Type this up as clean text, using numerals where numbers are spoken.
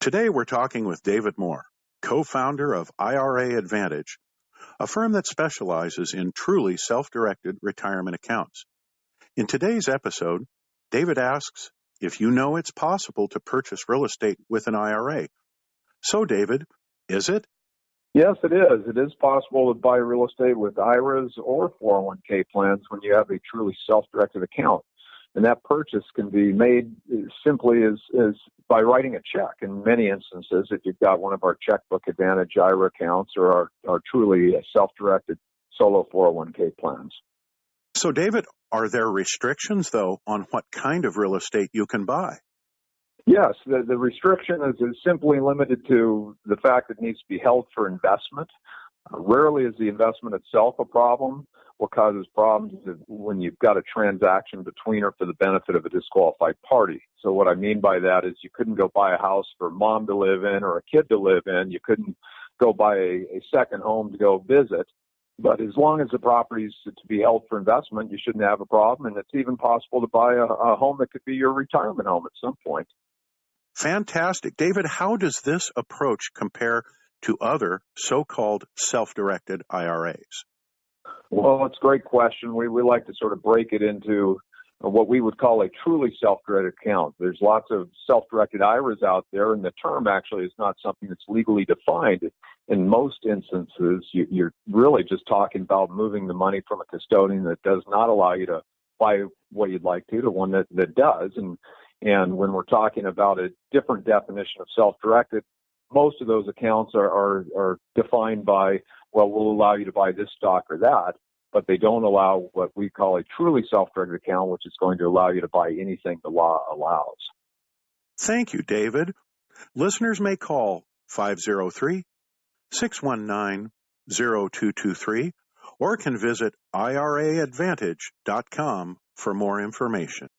Today we're talking with David Moore, co-founder of IRA Advantage, a firm that specializes in truly self-directed retirement accounts. In today's episode, David asks if you know it's possible to purchase real estate with an IRA. So, David, is it? Yes, it is. It is possible to buy real estate with IRAs or 401k plans when you have a truly self-directed account. And that purchase can be made simply as by writing a check. In many instances, if you've got one of our Checkbook Advantage IRA accounts or our truly self-directed solo 401k plans. So, David, are there restrictions, though, on what kind of real estate you can buy? Yes, the restriction is simply limited to the fact that it needs to be held for investment. Rarely is the investment itself a problem. What causes problems is when you've got a transaction between or for the benefit of a disqualified party. So what I mean by that is you couldn't go buy a house for mom to live in or a kid to live in. You couldn't go buy a second home to go visit. But as long as the property is to be held for investment, you shouldn't have a problem. And it's even possible to buy a home that could be your retirement home at some point. Fantastic. David, how does this approach compare to other so-called self-directed IRAs? Well, it's a great question. We like to sort of break it into what we would call a truly self-directed account. There's lots of self-directed IRAs out there, and the term actually is not something that's legally defined. In most instances, you're really just talking about moving the money from a custodian that does not allow you to buy what you'd like to one that does. And when we're talking about a different definition of self-directed, most of those accounts are defined by, well, we'll allow you to buy this stock or that, but they don't allow what we call a truly self-directed account, which is going to allow you to buy anything the law allows. Thank you, David. Listeners may call 503-619-0223 or can visit iraadvantage.com for more information.